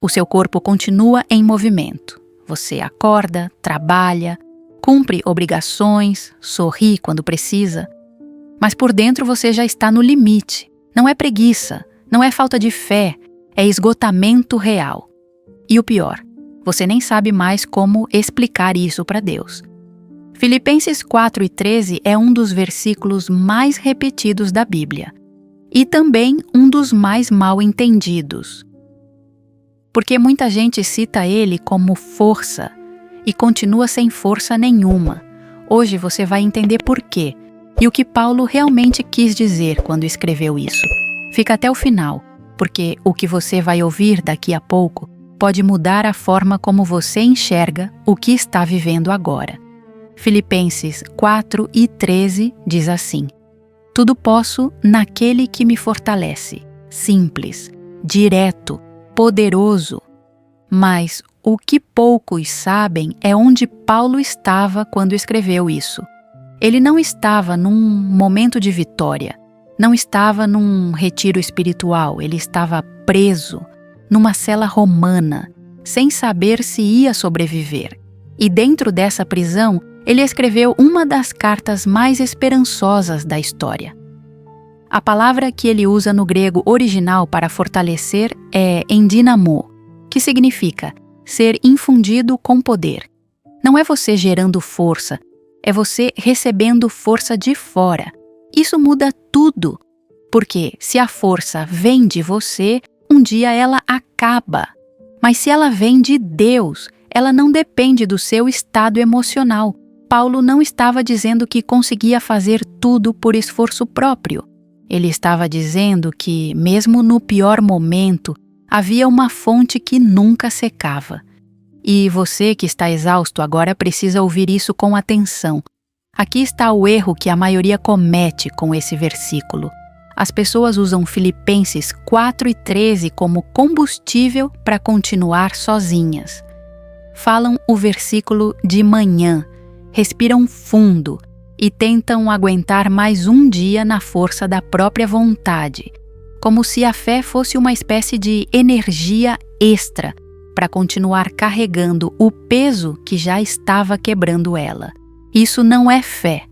O seu corpo continua em movimento. Você acorda, trabalha, cumpre obrigações, sorri quando precisa. Mas por dentro você já está no limite. Não é preguiça, não é falta de fé, é esgotamento real. E o pior, você nem sabe mais como explicar isso para Deus. Filipenses 4:13 é um dos versículos mais repetidos da Bíblia. E também um dos mais mal entendidos. Porque muita gente cita ele como força e continua sem força nenhuma. Hoje você vai entender por quê e o que Paulo realmente quis dizer quando escreveu isso. Fica até o final, porque o que você vai ouvir daqui a pouco pode mudar a forma como você enxerga o que está vivendo agora. Filipenses 4:13 diz assim: Tudo posso naquele que me fortalece. Simples, direto, poderoso. Mas o que poucos sabem é onde Paulo estava quando escreveu isso. Ele não estava num momento de vitória, não estava num retiro espiritual, ele estava preso, numa cela romana, sem saber se ia sobreviver. E dentro dessa prisão, ele escreveu uma das cartas mais esperançosas da história. A palavra que ele usa no grego original para fortalecer é endinamô, que significa ser infundido com poder. Não é você gerando força, é você recebendo força de fora. Isso muda tudo, porque se a força vem de você, um dia ela acaba. Mas se ela vem de Deus, ela não depende do seu estado emocional. Paulo não estava dizendo que conseguia fazer tudo por esforço próprio. Ele estava dizendo que, mesmo no pior momento, havia uma fonte que nunca secava. E você que está exausto agora precisa ouvir isso com atenção. Aqui está o erro que a maioria comete com esse versículo. As pessoas usam Filipenses 4:13 como combustível para continuar sozinhas. Falam o versículo de manhã, respiram fundo e tentam aguentar mais um dia na força da própria vontade, como se a fé fosse uma espécie de energia extra para continuar carregando o peso que já estava quebrando ela. Isso não é fé,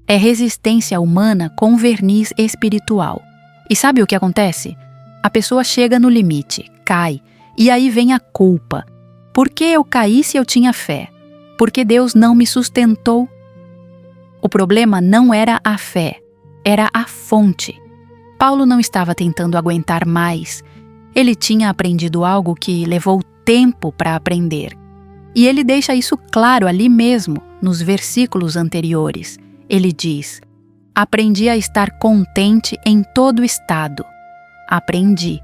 é resistência humana com verniz espiritual. E sabe o que acontece? A pessoa chega no limite, cai, e aí vem a culpa. Por que eu caí se eu tinha fé? Porque Deus não me sustentou? O problema não era a fé, era a fonte. Paulo não estava tentando aguentar mais. Ele tinha aprendido algo que levou tempo para aprender. E ele deixa isso claro ali mesmo, nos versículos anteriores. Ele diz: Aprendi a estar contente em todo estado. Aprendi.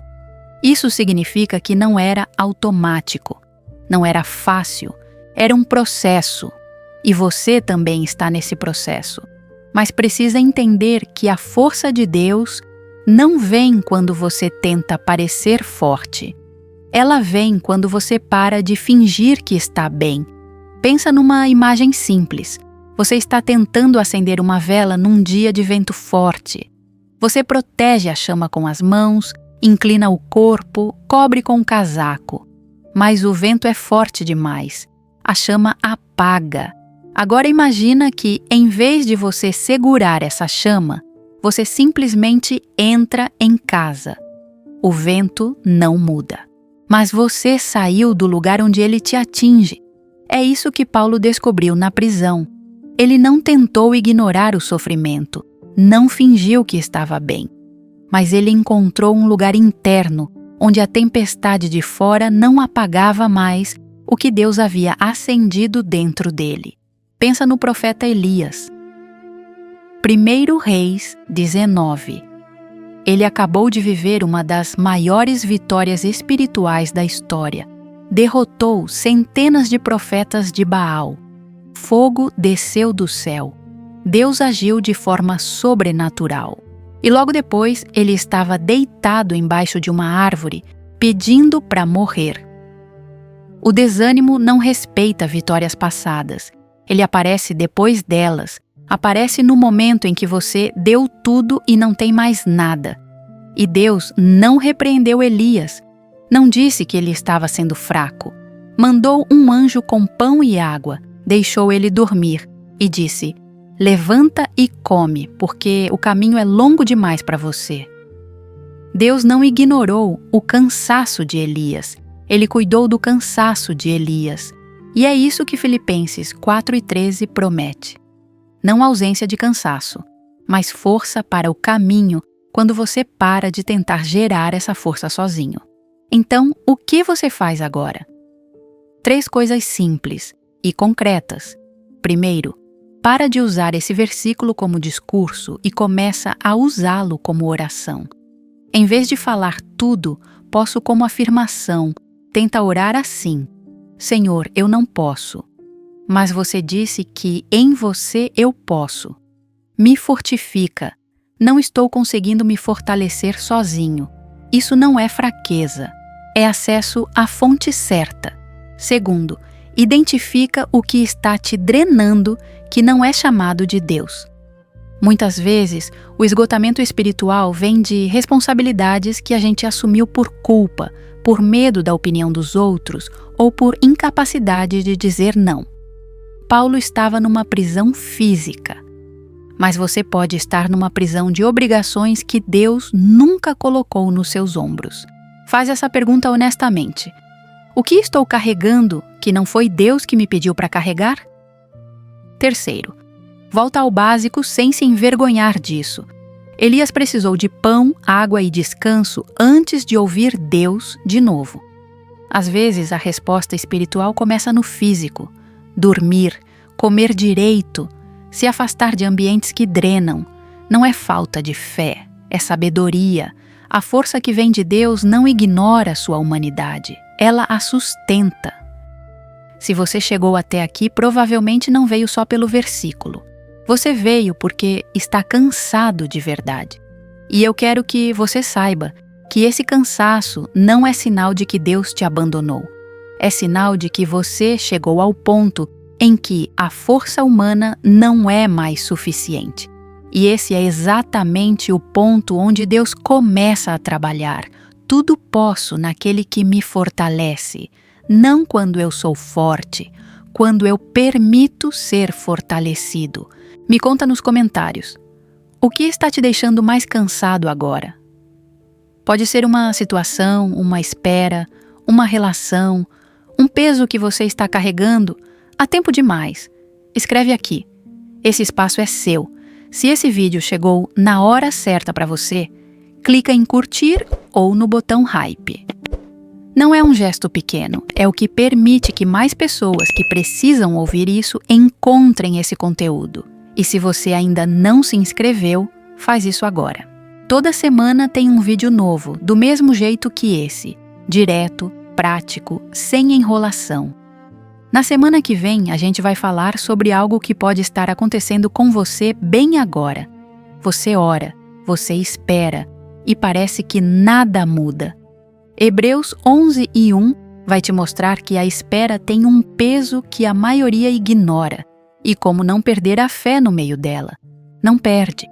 Isso significa que não era automático, não era fácil, era um processo. E você também está nesse processo. Mas precisa entender que a força de Deus não vem quando você tenta parecer forte. Ela vem quando você para de fingir que está bem. Pensa numa imagem simples. Você está tentando acender uma vela num dia de vento forte. Você protege a chama com as mãos, inclina o corpo, cobre com um casaco. Mas o vento é forte demais. A chama apaga. Agora imagina que, em vez de você segurar essa chama, você simplesmente entra em casa. O vento não muda. Mas você saiu do lugar onde ele te atinge. É isso que Paulo descobriu na prisão. Ele não tentou ignorar o sofrimento, não fingiu que estava bem. Mas ele encontrou um lugar interno, onde a tempestade de fora não apagava mais o que Deus havia acendido dentro dele. Pensa no profeta Elias. 1 Reis 19. Ele acabou de viver uma das maiores vitórias espirituais da história. Derrotou centenas de profetas de Baal. Fogo desceu do céu. Deus agiu de forma sobrenatural. E logo depois ele estava deitado embaixo de uma árvore, pedindo para morrer. O desânimo não respeita vitórias passadas. Ele aparece depois delas. Aparece no momento em que você deu tudo e não tem mais nada. E Deus não repreendeu Elias. Não disse que ele estava sendo fraco. Mandou um anjo com pão e água, deixou ele dormir e disse: levanta e come, porque o caminho é longo demais para você. Deus não ignorou o cansaço de Elias. Ele cuidou do cansaço de Elias. E é isso que Filipenses 4:13 promete. Não ausência de cansaço, mas força para o caminho quando você para de tentar gerar essa força sozinho. Então, o que você faz agora? 3 coisas simples e concretas. Primeiro, para de usar esse versículo como discurso e começa a usá-lo como oração. Em vez de falar tudo, posso como afirmação. Tenta orar assim: Senhor, eu não posso, mas você disse que em você eu posso. Me fortifica. Não estou conseguindo me fortalecer sozinho. Isso não é fraqueza, é acesso à fonte certa. Segundo, identifica o que está te drenando que não é chamado de Deus. Muitas vezes, o esgotamento espiritual vem de responsabilidades que a gente assumiu por culpa, por medo da opinião dos outros ou por incapacidade de dizer não. Paulo estava numa prisão física, mas você pode estar numa prisão de obrigações que Deus nunca colocou nos seus ombros. Faz essa pergunta honestamente. O que estou carregando que não foi Deus que me pediu para carregar? Terceiro, volta ao básico sem se envergonhar disso. Elias precisou de pão, água e descanso antes de ouvir Deus de novo. Às vezes, a resposta espiritual começa no físico: dormir, comer direito, se afastar de ambientes que drenam. Não é falta de fé, é sabedoria. A força que vem de Deus não ignora sua humanidade, ela a sustenta. Se você chegou até aqui, provavelmente não veio só pelo versículo. Você veio porque está cansado de verdade. E eu quero que você saiba que esse cansaço não é sinal de que Deus te abandonou. É sinal de que você chegou ao ponto em que a força humana não é mais suficiente. E esse é exatamente o ponto onde Deus começa a trabalhar. Tudo posso naquele que me fortalece, não quando eu sou forte, quando eu permito ser fortalecido. Me conta nos comentários. O que está te deixando mais cansado agora? Pode ser uma situação, uma espera, uma relação, um peso que você está carregando há tempo demais. Escreve aqui. Esse espaço é seu. Se esse vídeo chegou na hora certa para você, clica em curtir ou no botão hype. Não é um gesto pequeno, é o que permite que mais pessoas que precisam ouvir isso encontrem esse conteúdo. E se você ainda não se inscreveu, faz isso agora. Toda semana tem um vídeo novo, do mesmo jeito que esse, direto, prático, sem enrolação. Na semana que vem, a gente vai falar sobre algo que pode estar acontecendo com você bem agora. Você ora, você espera, e parece que nada muda. Hebreus 11:1 vai te mostrar que a espera tem um peso que a maioria ignora, e como não perder a fé no meio dela. Não perde.